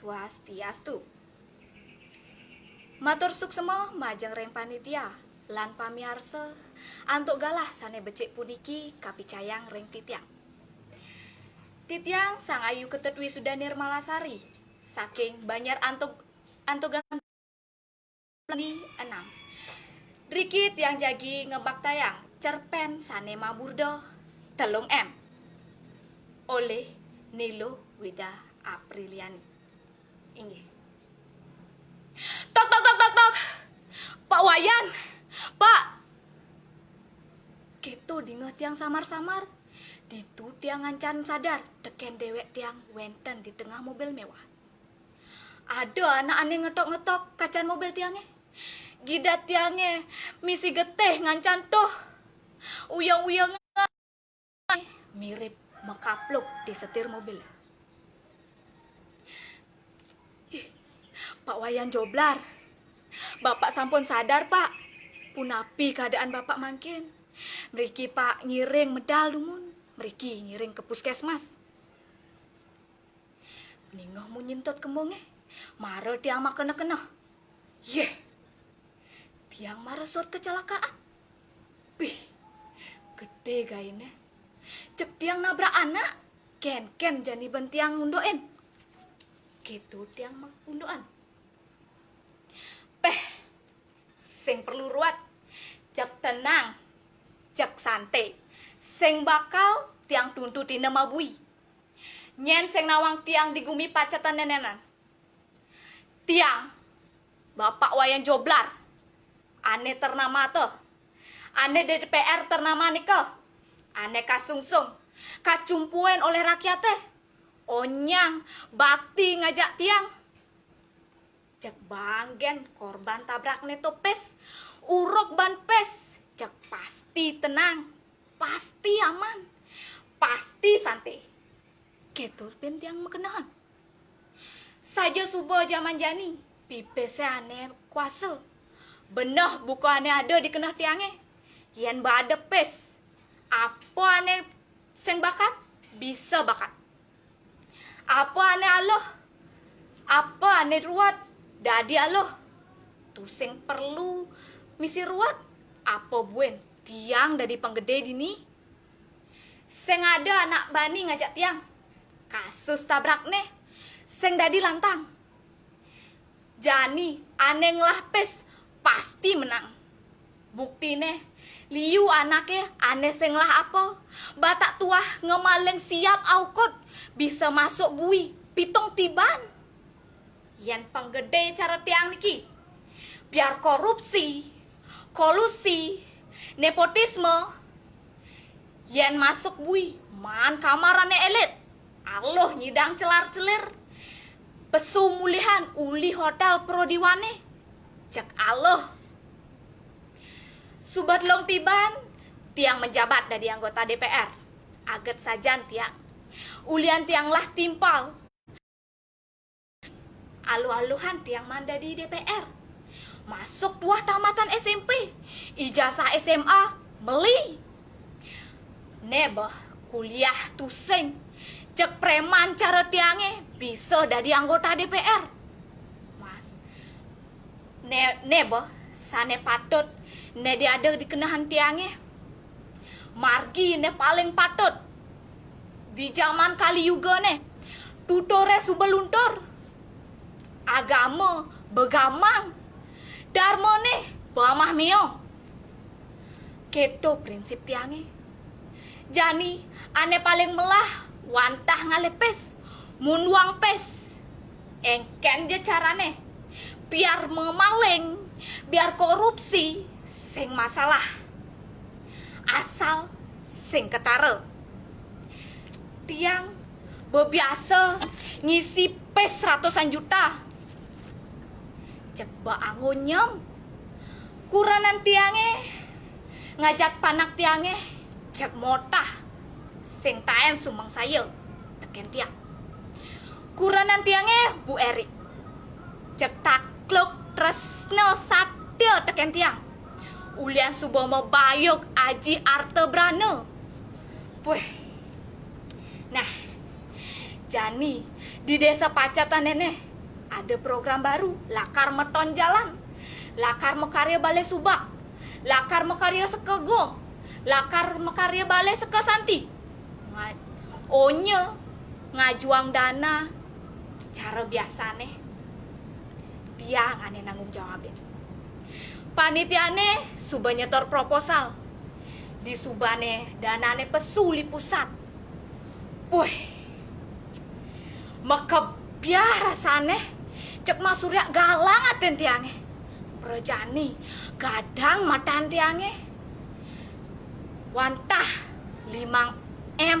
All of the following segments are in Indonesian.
Swastiastu. Matur suksema majeng reng panitia lan pamiarsa antuk galah sane becik puniki kapicayang reng titiang. Titiang sang ayu ketet wisuda Nirmalasari saking Banjar antugan ni 6. Riki tiang jagi ngebaktayang cerpen sane maburdo 3M oleh Nilo Wida Apriliani. Inggih. Tok tok tok tok tok. Pak Wayan. Pak. Gitu dinget tiang samar-samar. Ditu tiang ngancan sadar teken dewek tiang wenten di tengah mobil mewah. Ada anak aneh ngetok-ngetok kacan mobil tiangnya. Gidat tiangnya misi geteh ngancan tuh. Uyang-uyang mirip mekapluk di setir mobil. Pak Wayan Joblar. Bapak sampun sadar, Pak. Punapi keadaan Bapak mangkin. Mriki Pak ngiring medal lumun. Mriki ngiring ke puskesmas. Ningah mu nyintot kembonge. Mara tiang mak kena-kena. Yeh. Tiang mara suat kecelakaan. Wih. Gede gaine. Cek tiang nabrak anak. Ken jani bentiang ngundoin. Gitu tiang mak undoan. Sing perlu ruat, cek tenang, cek santai. Sing bakal tiang tuntut di nama bui. Nyen sing nawang tiang digumi pacatan nenenan. Tiang, Bapak Wayan Joblar. Ane ternama tuh. Ane DPR ternama nikah. Ane kasungsung. Kacumpuen oleh rakyat teh. Onyang, bakti ngajak tiang. Cek banggen korban tabrak netopes, uruk ban pes, cek pasti tenang, pasti aman, pasti santai. Gitu pin tiang mekenahan. Saja subuh zaman jani, pipese ane kuasa. Benah buku ane ada di kenah tiangnya. Yen bade pes, apa ane seng bakat, bisa bakat. Apa ane aloh, apa ane ruat, dadi aloh, tu sing perlu misi ruat, apa buen tiang dari penggede dini. Seng ada anak bani ngajak tiang, kasus tabrak neh, seng dadi lantang. Jani ane ngelahpes, pasti menang. Bukti neh, liu anaknya ane seng lah apa, batak tuah ngemaleng siap aukot, bisa masuk bui, pitong tiban. Yen penggede cara tiang niki biar korupsi, kolusi, nepotisme yen masuk bui man kamarane elit aloh nyidang celar-celir pesu mulihan uli hotel prodiwane cek aloh subat long tiban tiang menjabat dari anggota DPR aget sajan tiang ulian tiang lah timpal aluh-aluhan tiang manda di DPR. Masuk tuah tamatan SMP, ijazah SMA, beli. Nebah kuliah tuseng, cek preman cara tiange bisa dari anggota DPR. Mas, nebah sane patut, ne dia ada di kenahan tiange. Margi ne paling patut. Di zaman kali juga ne, tutore subeluntur. Agama begamang dharma nih bamah mio keto prinsip tiange jani ane paling melah wantah ngalepes munwang pes engken je carane biar memaleng biar korupsi sing masalah asal sing ketara tiang bebiasa ngisi pes ratusan juta cek baangun nyem kuranan tiange ngajak panak tiange cek motah sing taen sumang saya teken tiang kuranan tiange Bu Erik cek takluk tresno satya teken tiang ulian subomo bayok aji arte brane puh nah jani di desa pacatan nenek ada program baru, lakar meton jalan, lakar mekarya balai subak, lakar mekarya sekegong, lakar mekarya balai sekasanti. Onye ngajuang dana cara biasa nih, dia ngane nanggung jawabin. Panitiane suba nyetor proposal, di subane danane pesuli pusat. Wih, maka biar rasane cek masurya galang aten tiange. Perjani gadang matan tiange. Wantah 5 M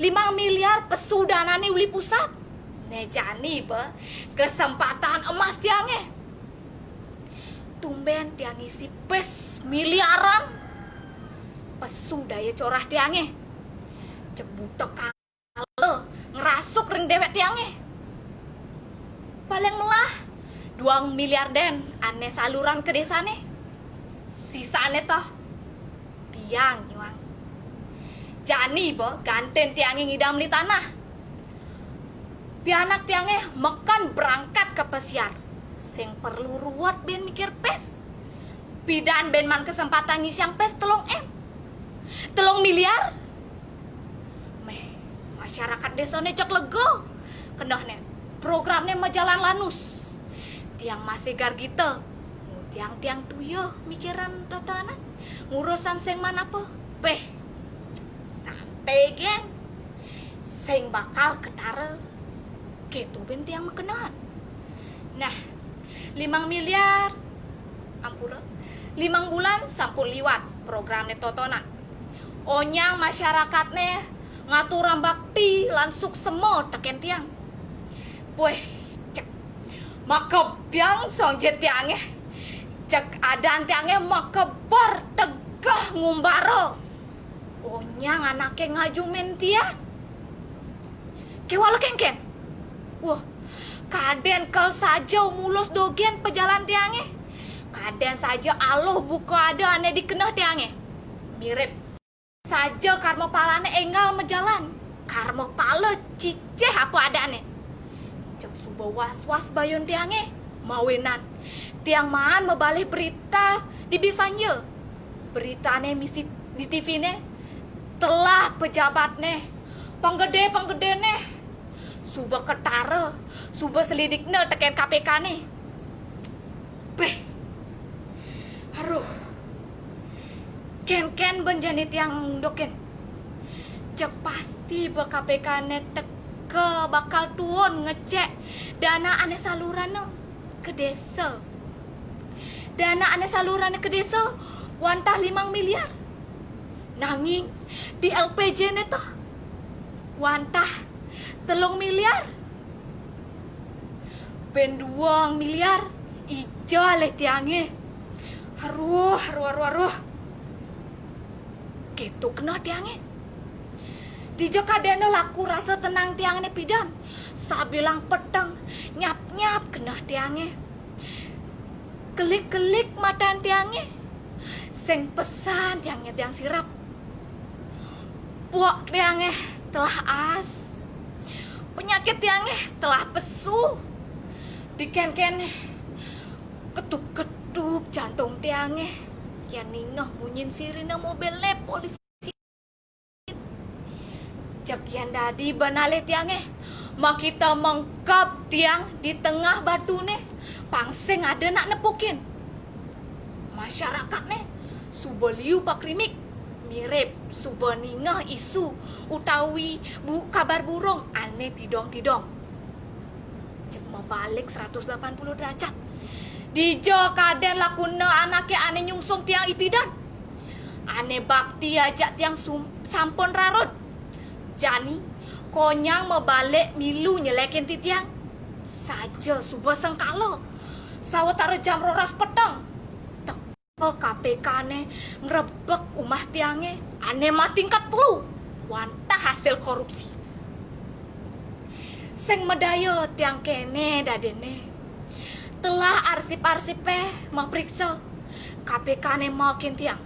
5 miliar pesudanane uli pusat. Nejani be kesempatan emas tiange. Tumben tiang isi pes miliaran. Pesu daya corah tiange. Cek butek kalo ngerasuk ring dewek tiange. Paling melah 2 miliar den ane saluran ke desane. Sisane toh tiang nyuang. Jani be ganten tiange ngidam li tanah. Pianak tiange makan berangkat ke pesiar. Sing perlu ruwet ben mikir pes. Bidan ben man kesempatan ngisyang pes 3 M 3 miliar. Meh masyarakat desane cek lego. Kenahne programnya majalan lanus. Tiang masih gar gitu. Tiang-tiang tuyo mikiran tatanan. Ngurusan sing mana po. Peh santai gen. Sing bakal ketara. Gitu ben tiang mekenahan. Nah 5 miliar ampura 5 bulan sampul liwat programnya totonan. Onyang masyarakatnya ngaturan bakti langsung semua teken tiang. Weh cek maka biang song jet tiangnya cek adaan tiangnya maka bar tegah ngumbaro. Onyang anaknya ngaju mentia kewala ken. Wah kaden kal saja mulus dogen pejalan tiangnya. Kaden saja aloh buka ada ane dikenah tiangnya. Mirip saja karma palane enggal mejalan. Karma pala ciceh apa adane. Cek suba was-was bayon tiangnya. Mawenan. Tiang maan membalik berita di bisanya. Beritane misi di TV ne. Telah pejabatne. Penggede ne. Suba ketara, suba selidiknya teken KPK nih. Beh, aduh, ken benjani tiang doken. Cek pasti be KPK nih teke bakal tuon ngecek dana ane saluran ke desa. Dana ane saluran ke desa wantah 5 miliar. Nanging di LPJ nih toh wantah 3 miliar. Ben 2 miliar ijo le tiange. Haruh. Gitu kena tiange. Dijo kadene laku rasa tenang tiange pidan. Sabilang peteng nyap kena tiange. Kelik matan tiange. Seng pesan tiange tiang sirap. Puak tiange telah as. Penyakit tiange telah pesu. Diken-ken ketuk-ketuk jantung tiange. Ya ningah bunyin sirine mobilnya polisi. Jakian dadi banale tiange. Mak kita mengkap tiang di tengah batu nih. Pangseng ada nak nepukin. Masyarakat nih subeliu pakrimik. Mirip suba ningah isu utawi kabar burung ane tidong cek mau balik 180 derajat dijo kaden lakuna anaknya ane nyungsung tiang ipidan ane bakti ajak tiang sampun rarod jani konyang membalik milu nyelekin titiang saja suba sengkalo sawetara jam roras petang KPK ne ngerebek umah tiange ane mah tingkat telu wantah hasil korupsi seng medayo tiang kene dadene telah arsip-arsipe mah periksa KPK ne makin tiang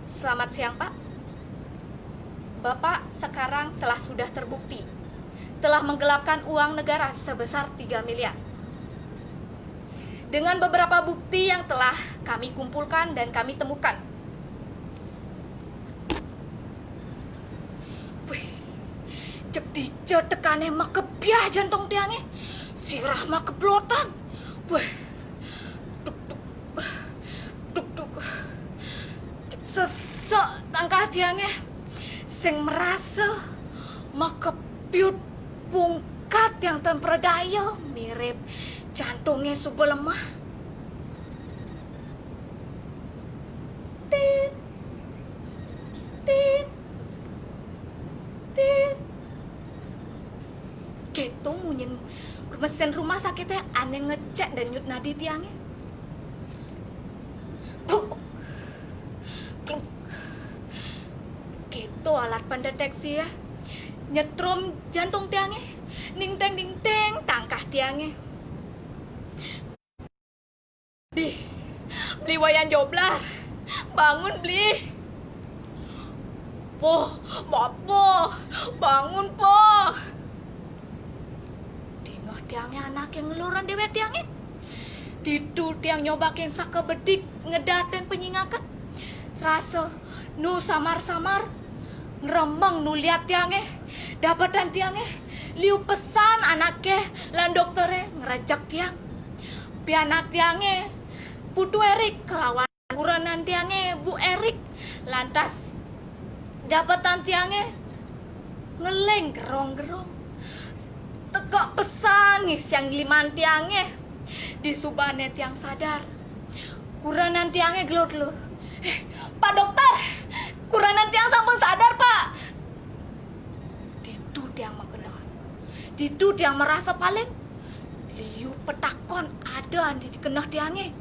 Selamat siang Pak Bapak sekarang sudah terbukti telah menggelapkan uang negara sebesar 3 miliar. Dengan beberapa bukti yang telah kami kumpulkan dan kami temukan. Wih, cek dice tekane mah kebiah jantung tiangnya. Sirah mah keblotan. Wih, duk. Cek sesek tangkah tiangnya. Sing merasa makepiut pungkat yang temperdaya mirip jantungnya subuh lemah. Tit tit tit gitu munyin mesin rumah sakitnya aneh ngecek dan nyut nadi tiangnya. Tuh gitu alat pendeteksi ya, nyetrum jantung tiangnya, ning teng tangkah tiangnya. Beli wayan joblar, bangun beli. Bapak, bangun po. Dingah tiangnya anak yang ngeluran dewet tiangnya. Didu tiang nyobakin saka bedik ngedaten penyingakan. Serasa nu samar-samar ngerembang nu liat tiangnya. Dapatan tiangnya liu pesan anaknya lan dokternya ngerajak tiang. Pianak tiangnya Putu Erik kelawan kuranan tiangnya Bu Erik. Lantas dapatan tiangnya ngeleng gerong-gerong. Tegak pesan ngis yang liman tiangnya. Di subane tiang sadar. Kuranan tiangnya gelur-gelur. Pak dokter, kuranan tiang sampun sadar pak. Didu tiang mengenal. Didu tiang merasa paling liu petakon ada di kenah tiangnya.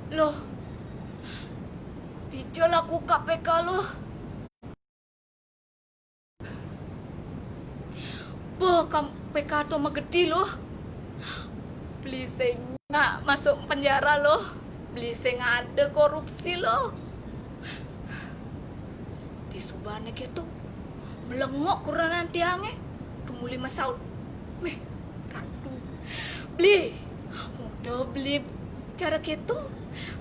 Loh, dijel aku KPK loh. KPK tuh megedi loh. Beli sing nggak masuk penjara loh. Beli sing ada korupsi loh. Di subane gitu melengok kuranan tiangnya. Tunggu 5 tahun. Meh, ratu. Beli. Udah beli cara gitu.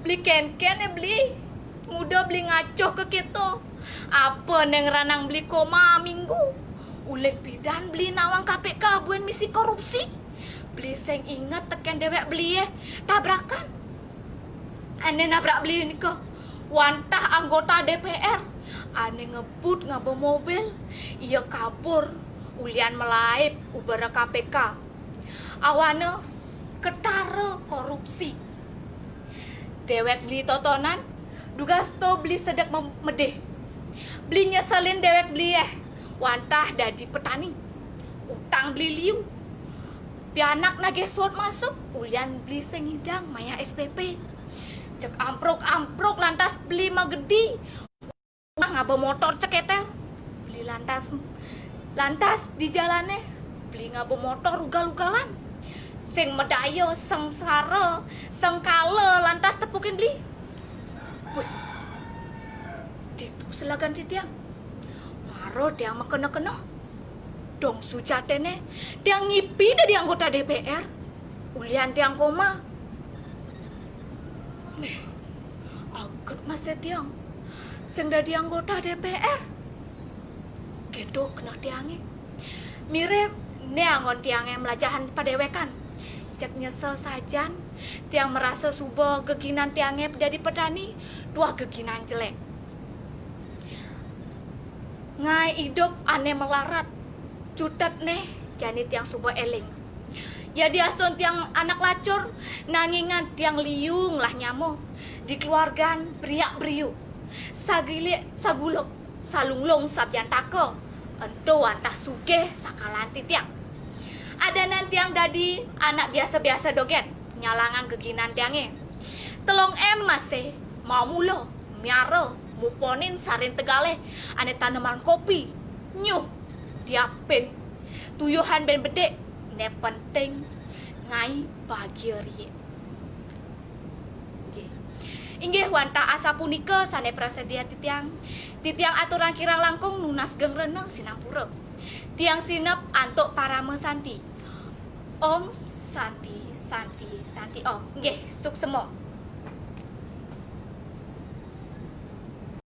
Beli ken-ken ya beli. Mudah beli ngacoh ke gitu. Apa neng ranang beli koma minggu. Ulek bidan beli nawang KPK buan misi korupsi. Beli seng ingat teken dewek beli ya. Tabrakan. Ane nabrak beli ini ke. Wantah anggota DPR. Ane ngebut ngabo mobil. Iya kabur. Ulian melaip ubara KPK. Awane ketara korupsi. Dewek beli totonan. Dugasto beli sedek medeh. Beli nyeselin dewek beli ya. Wantah dadi petani. Utang beli liu. Pianak nagesot masuk. Ulian beli sengidang maya SPP. Cek amprok lantas beli magedi. Ngaba motor ceketer. Beli lantas di jalannya beli ngaba motor ugal-ugalan. Sing medayo sengsara sengkala lantas tepukin beli. Wih. Ditu selagan di tiang. Maro tiang makena-kena. Dong sujatene tiang ngipi dari anggota DPR. Ulian tiang koma. Nih, agak masih tiang. Sing dadi anggota DPR. Gitu kena tiangnya. Mirip neangon tiangnya melajahan padewekan. Cek nyesel sajan. Tiang merasa subuh geginan tiangnya dari petani. Dua geginan jelek. Ngai hidup aneh melarat. Cutet neh janit tiang subuh eling. Ya diasun tiang anak lacur. Nangingan tiang liung lah nyamu. Dikeluargan beriak-beriuk. Sagilik saguluk. Salunglung sabyan tako. Ento antah sugeh sakalanti tiang. Ada nanti yang dadi anak biasa-biasa dogen. Nyalangan geginan tiangnya. Telong masih mau mulo. Miaro. Muponin sarin tegale. Ane tanaman kopi. Nyuh. Diapin. Tuyuhan ben bedek. Ne penting. Ngai bahagia rie. Inggih wanta asa punika sane prasedia titiang. Titiang aturan kirang langkung nunas geng reneng sinampura. Tiang sinep antuk parame santi. Om Santi Santi Santi. Oh, nggih, suksema.